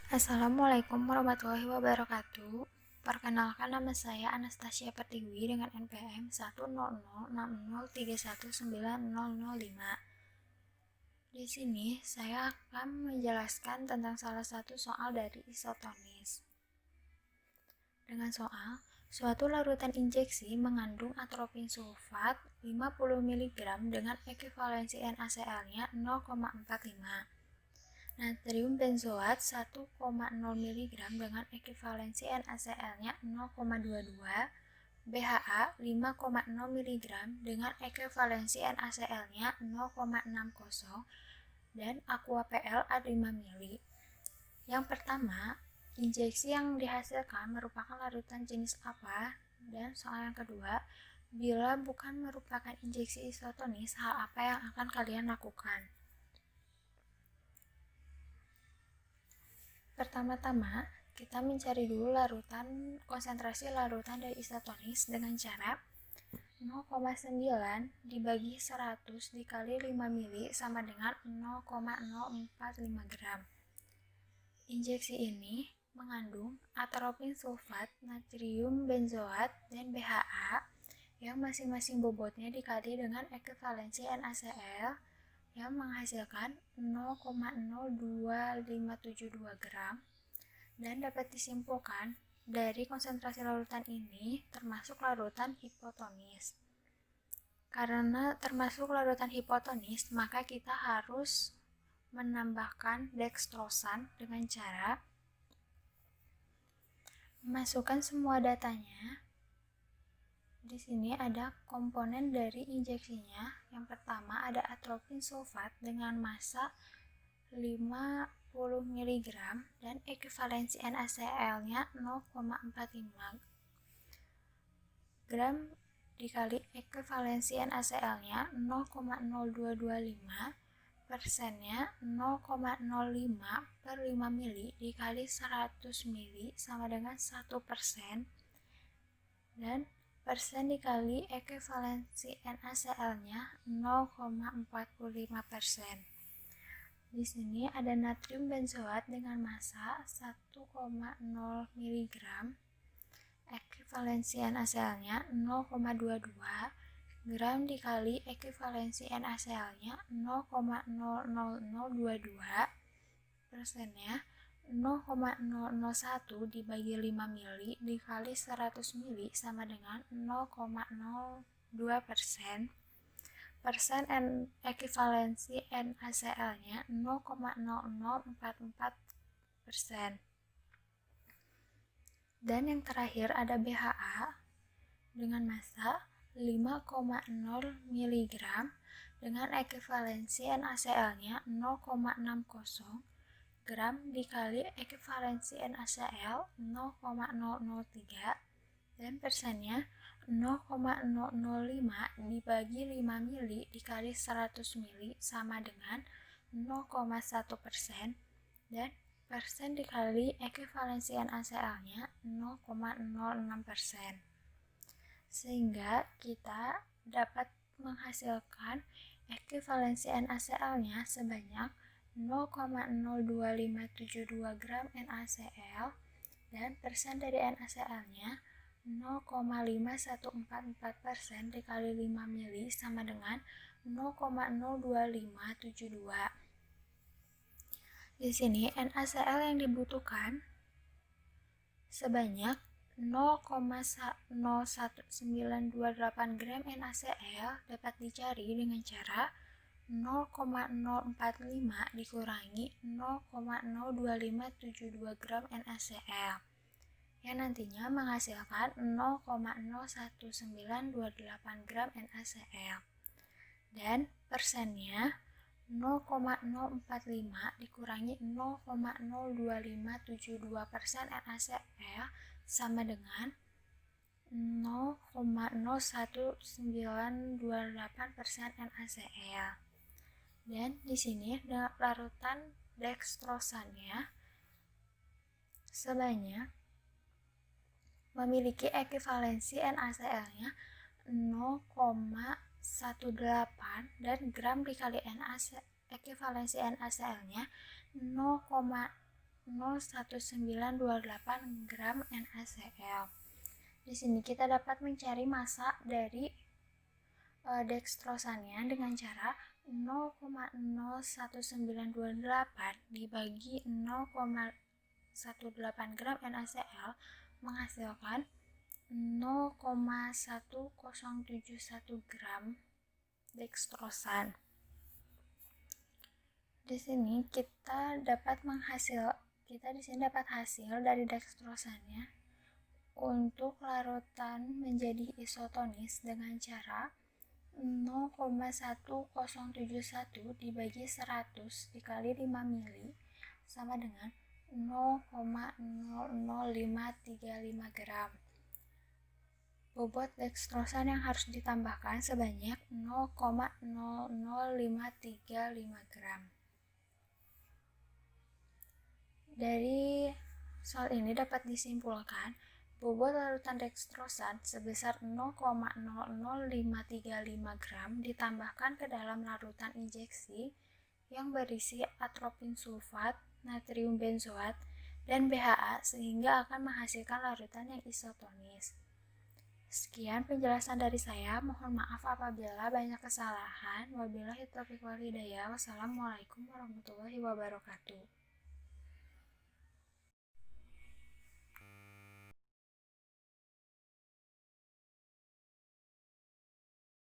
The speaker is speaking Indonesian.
Assalamualaikum warahmatullahi wabarakatuh. Perkenalkan, nama saya Anastasia Pertiwi dengan NPM 1006030190005. Di sini saya akan menjelaskan tentang salah satu soal dari isotonis. Dengan soal, suatu larutan injeksi mengandung atropin sulfat 50 mg dengan ekuivalensi NaCl-nya 0,45. Natrium benzoat 1,0 mg dengan ekuivalensi NaCl-nya 0,22, BHA 5,0 mg dengan ekuivalensi NaCl-nya 0,60, dan AquaPL 5 ml. Yang pertama, injeksi yang dihasilkan merupakan larutan jenis apa? Dan soal yang kedua, bila bukan merupakan injeksi isotonis, hal apa yang akan kalian lakukan? Pertama-tama, kita mencari dulu konsentrasi larutan dari isotonis dengan cara 0,9 dibagi 100 dikali 5 mili sama dengan 0,045 gram. Injeksi ini mengandung atropin sulfat, natrium benzoat, dan BHA yang masing-masing bobotnya dikali dengan ekuivalensi NaCl yang menghasilkan 0,02572 gram, dan dapat disimpulkan dari konsentrasi larutan ini termasuk larutan hipotonis. Karena termasuk larutan hipotonis, maka kita harus menambahkan dextrosan dengan cara memasukkan semua datanya. Di sini ada komponen dari injeksinya. Yang pertama ada atropin sulfat dengan massa 50 mg dan ekuivalensi NaCl-nya 0,45 gram dikali ekuivalensi NaCl-nya 0,0225, persennya 0,05 per 5 mili dikali 100 mili sama dengan 1%, dan persen dikali ekuivalensi NaCl-nya 0,45%. Di sini ada natrium benzoat dengan massa 1,0 mg, ekuivalensi NaCl-nya 0,22 gram dikali ekuivalensi NaCl-nya 0,00022, persennya 0,001 dibagi 5 mili dikali 100 mili sama dengan 0,02%, persen ekuivalensi NaCl-nya 0,0044%. Dan yang terakhir ada BHA dengan massa 5,0 mg dengan ekuivalensi NaCl-nya 0,60 gram dikali ekuivalensi NaCl 0,003, dan persennya 0,005 dibagi 5 mili dikali 100 mili sama dengan 0,1%, dan persen dikali ekuivalensi NaCl-nya 0,06%. Sehingga kita dapat menghasilkan ekuivalensi NaCl-nya sebanyak 0,02572 gram NaCl, dan persen dari NaCl-nya 0,5144% dikali 5 mili sama dengan 0,02572. Di sini NaCl yang dibutuhkan sebanyak 0,01928 gram NaCl dapat dicari dengan cara 0,045 dikurangi 0,02572 gram NaCl yang nantinya menghasilkan 0,01928 gram NaCl, dan persennya 0,045 dikurangi 0,02572% NaCl sama dengan 0,01928% NaCl. Dan di sini larutan dextrosannya sebanyak memiliki ekuivalensi NaCl-nya 0,18 dan gram dikali ekuivalensi NaCl-nya 0,005 0,1928 gram NaCl. Di sini kita dapat mencari massa dari dekstrosannya dengan cara 0,01928 dibagi 0,18 gram NaCl menghasilkan 0,1071 gram dekstrosan. Di sini kita dapat hasil dari dekstrosannya untuk larutan menjadi isotonis dengan cara 0,1071 dibagi 100 dikali 5 mili sama dengan 0,00535 gram. Bobot dekstrosan yang harus ditambahkan sebanyak 0,00535 gram. Dari soal ini dapat disimpulkan bobot larutan dekstrosan sebesar 0,00535 gram ditambahkan ke dalam larutan injeksi yang berisi atropin sulfat, natrium benzoat, dan BHA sehingga akan menghasilkan larutan yang isotonis. Sekian penjelasan dari saya, mohon maaf apabila banyak kesalahan. Wabillahi taufiq wal hidayah. Wassalamualaikum warahmatullahi wabarakatuh.